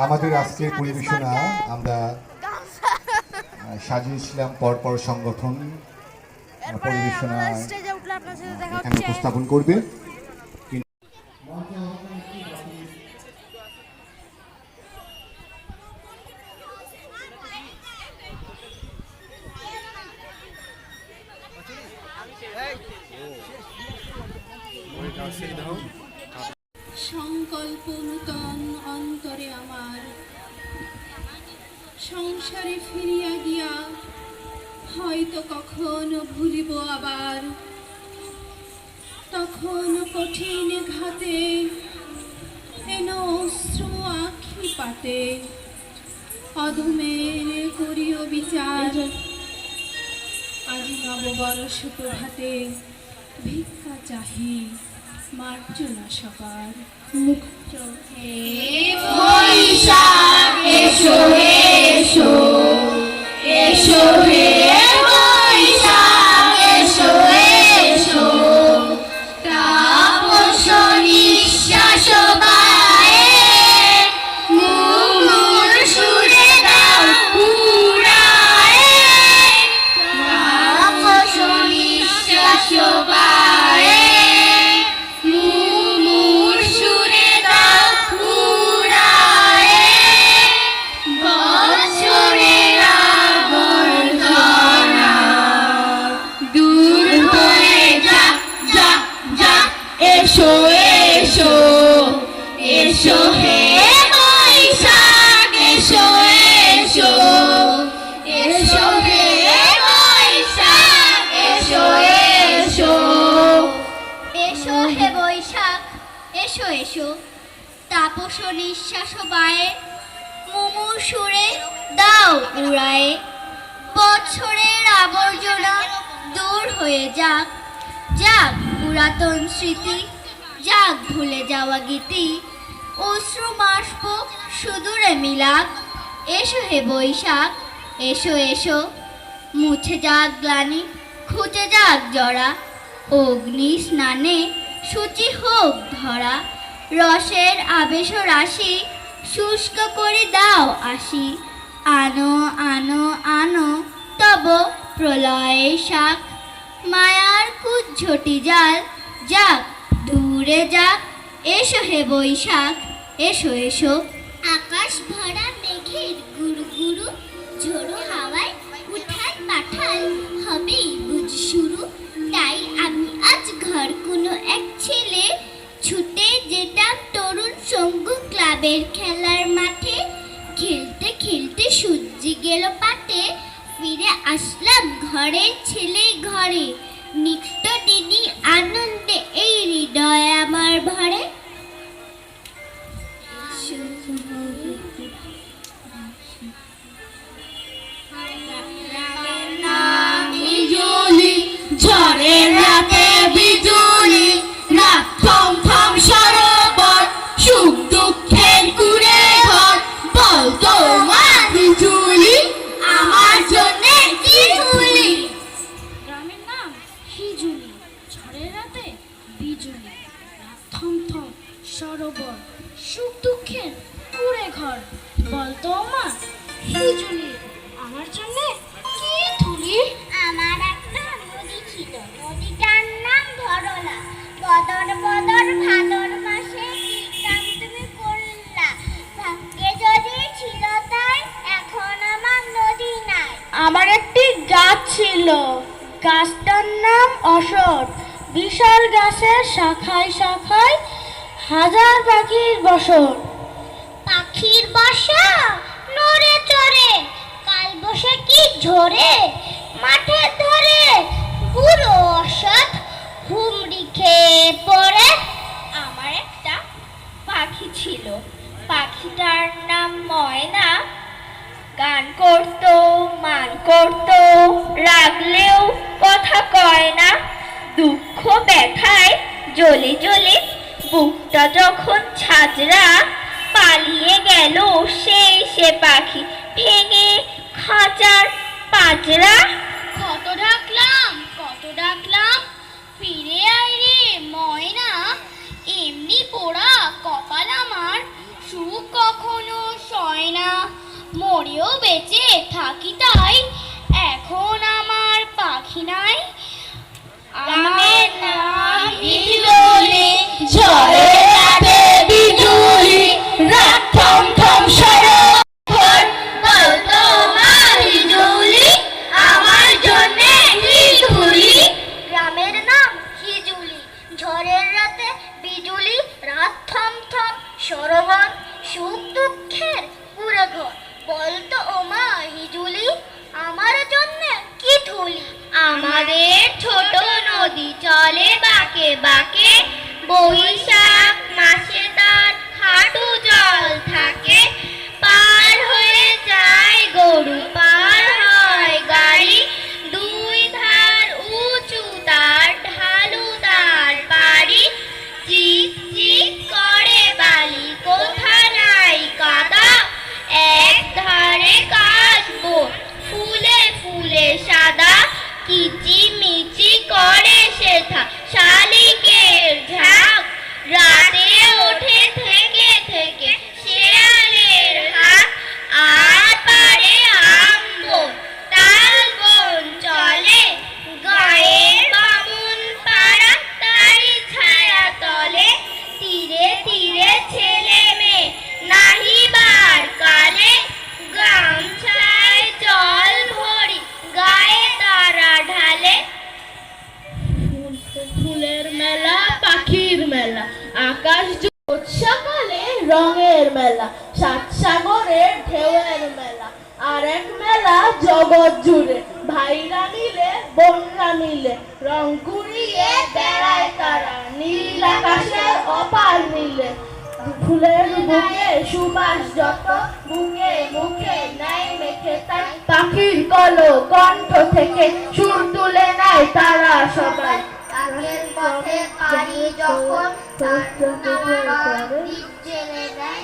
আমাদের আজকের পরিবেশনা আমরা সাজিয়েছিলাম পরপর সংগঠন পরিবেশনা এখানে উপস্থাপন করবে। সংকল্প নূতন অন্তরে আমার, সংসারে ফিরিয়া গিয়া হয়তো কখনো ভুলিব আবার। তখন কঠিন ঘাতে এন অশ্রু আখি পাতে, অধমের করিও বিচার। আজি নববর্ষ প্রভাতে ভিক্ষা চাহি মার্জনা সবার। হে বৈশাখ এসো এসো, এসো হে বৈশাখ এসো এসো, তাপস নিঃশ্বাস বায়ে মুমুর সুরে দাও উড়ায়ে, তাপস নিঃশ্বাস বায়ে মুমুর সুরে দাও উড়ায়ে, বৎসরের আবর্জনা দূর হয়ে যাক যাক যাক। এসো এসো, এসো হে বৈশাখ এসো এসো, এসো হে বৈশাখ এসো এসো, এসো হে বৈশাখ এসো এসো, তাপস নিঃশ্বাস বায়ে মুমুর সুরে দাও উড়ায়ে, বৎসরের আবর্জনা দূর হয়ে যাক যাক পুরাতন স্মৃতি, যাক ভুলে যাওয়া গীতি, অশ্রু বাষ্প সুদূরে মিলাক। এসো হে বৈশাখ এসো এসো, মুছে যাক গ্লানি খুঁজে যাক জরা, অগ্নি স্নানে সূচি হোক ধরা, রসের আবেশ রাশি শুষ্ক করে দাও আসি। আনো আনো আনো তব প্রলয়ে শাক, মায়ার কুজ্ঝটি জাল যাক দূরে যাক। এসো হে বৈশাখ এসো এসো, আকাশ ভরা মেঘের গুরু গুরু, ঝোড়ো হাওয়ায় উঠাল পাঠাল হবেই বুঝ শুরু। তাই আমি আজ ঘর কোনো এক ছেলে ছুটে যেতাম তরুণ সঙ্গ ক্লাবের খেলার মাঠে, খেলতে খেলতে সূর্য গেল পাটে, ফিরে আসলাম ঘরের ছেলে ঘরে, নিত্য দিনই আনন্দে এই হৃদয় আমার ভরে। বিজুলি ঝড়ের রাতে বিজুলি, রাত থম থম সরোবর, সুখ দুঃখের কুড়ে ঘর। বল তোমার বিজুলি আমার জন্য কি তুলি। গ্রামের নাম হিজুলি, ঝড়ের রাতে বিজুলি, রাত থম থম সরোবর, সুখ দুঃখের কুড়ে ঘর। বল তোমার হিজুলি আমার জন্য কি তুলি। আমার একটা নদী ছিল, নদীটার নাম ধরলা, বদর বদর ভাদর মাসে কি কাম তুমি করলা, ভাগ্যে যদি ছিল তাই এখন আমার নদী নাই। আমার একটি গাছ ছিল, গাছটার নাম অশোক, বিশাল গাছের শাখায় শাখায় হাজার পাখির বসত। পাখির বাসা নড়ে চড়ে, কাল বসে কি ঝরে মাঠে ধরে, বুড়ো অসৎ হুমড়ি খেয়ে পড়ে। আমার একটা পাখি ছিল, পাখিটার নাম ময়না, গান করতো মান করতো, রাগলেও কথা কয় না, দুঃখ ব্যথায় জ্বলে জ্বলে বুকটা যখন ছাজরা, পালিয়ে গেল সেই সে পাখি ভেঙে খাঁচার পাজরা। কত ডাকলাম ফিরে আয় রে ময়না, এমনি পোড়া কপাল আমার, সুখ কখনো সয় না, মরেও বেঁচে থাকি তাই, এখন আমার পাখি নাই। আমার নাম বিজুলি, ঝড়ে রাতে বিজুলি, রাত থম থম সারাক্ষণ, বলতো মা বিজুলি, আমার জন্যে কি তুলি। গ্রামের নাম হিজুলি, ঝড়ের রাতে বিজুলি, রাত থম থম সরোবর, সুখ দুঃখের পুরো ঘর, বলতো ও মা হিজুলি, আমার জন্য কি থুলি। আমাদের ছোট নদী চলে বাঁকে বাঁকে, বৈশাখ মাসে তার হাঁটু জল থাকে, পার হয়ে যায় গরু, পার হয় গাড়ি, দুই ধার উঁচু তার, ঢালু তার পাড়ি, চিক চিক করে বালি, কোথা নাই কাদা, এক ধারে কাশবো ফুলে ফুলে সাদা, কিচিমিচি করে সেথা শালিকের ঝাঁক, রাতে ওঠে থেকে থেকে শেয়ালের হাঁক, আর পারে আমবন তাল বন চলে, গায়ের বামুন পাড়া তারি ছায়া তলে, তীরে তীরে ছেলে মেয়ে নাহিবার কালে, গামছায় জল ভরি গায়ে তারা ঢালে। ফুলের মেলা, পাখির মেলা, আকাশ সকালে রঙের মেলা, সাত সাগরের ঢেউয়ের মেলা, আর এক মেলা জগৎ জুড়ে, ভাইরা মিলে বোনরা মিলে, রং কুড়িয়ে বেড়ায় তারা, নীল আকাশের অপার মিলে, ফুলের বুকে সুবাস যত, বুকে মুখে নাই মেখে তাই, পাখির কলো কণ্ঠ থেকে সুর তুলে নেয় তারা সবাই। কাকের পথে পারি যখন, তার নামার দ্বীপ জেলে দেয়,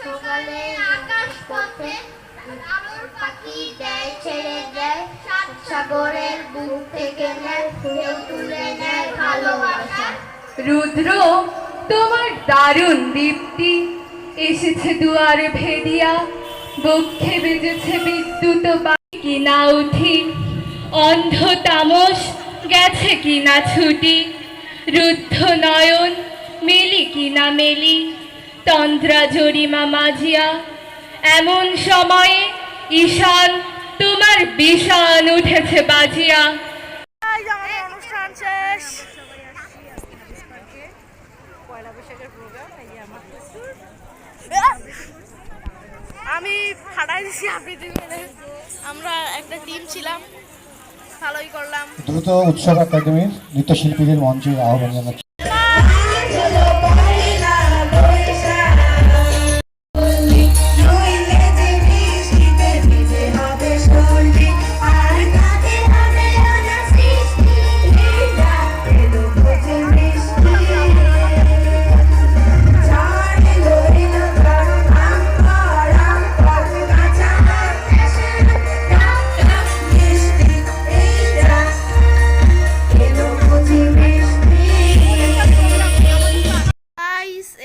সকালে আকাশ পথে আলোর পাখি দেয় ছেড়ে দেয়, সাত সাগরের বুক থেকে নেয়, কেউ তুলে নেয় ভালোবাসা। রুদ্র, তোমার দারুণ দীপ্তি এসেছে দুয়ারে ভেদিয়া, বক্ষে বেজেছে বিদ্যুৎ বাতি কিনা উঠি, অন্ধ তামস গেছে কিনা ছুটি, রুদ্ধ নয়ন মেলি কিনা মেলি, তন্দ্রা জরিমা মাঝিয়া, এমন সময়ে ঈশান তোমার বিষান উঠেছে বাজিয়া। আমাদের অনুষ্ঠান শেষ। পয়লা বৈশাখের প্রোগ্রাম, আমি ফাটাই দিছি আবৃত্তি করে। আমরা একটা টিম ছিলাম, ভালোই করলাম। দ্রুত উৎসব একাডেমির নৃত্যশিল্পীদের মঞ্চে আহ্বান জানাচ্ছি।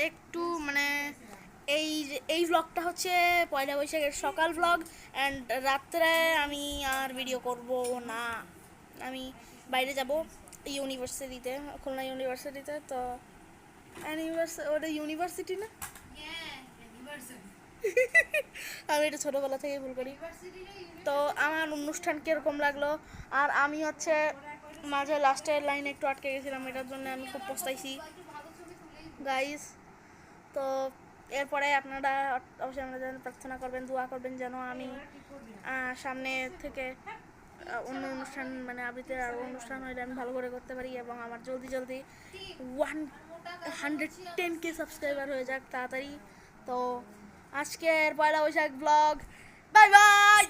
একটু মানে এই ব্লগটা হচ্ছে পয়লা বৈশাখের সকাল ব্লগ, অ্যান্ড রাত্রে আমি আর ভিডিও করব না, আমি বাইরে যাব ইউনিভার্সিটিতে, খুলনা ইউনিভার্সিটিতে। তো ওটা ইউনিভার্সিটি না, আমি এটা ছোটোবেলা থেকে ভুল করি। তো আমার অনুষ্ঠান কীরকম লাগলো, আর আমি হচ্ছে মাঝে লাস্টের লাইনে একটু আটকে গেছিলাম, এটার জন্য আমি খুব পস্তাইছি গাইস। তো এরপরে আপনারা অবশ্যই আমাদের জন্য প্রার্থনা করবেন, দোয়া করবেন যেন আমি সামনে থেকে অন্য অনুষ্ঠান মানে আবৃত্তির আর অনুষ্ঠান হইলে আমি ভালো করে করতে পারি, এবং আমার জলদি 110K সাবস্ক্রাইবার হয়ে যাক তাড়াতাড়ি। তো আজকের পয়লা বৈশাখ ব্লগ, বাই বাই।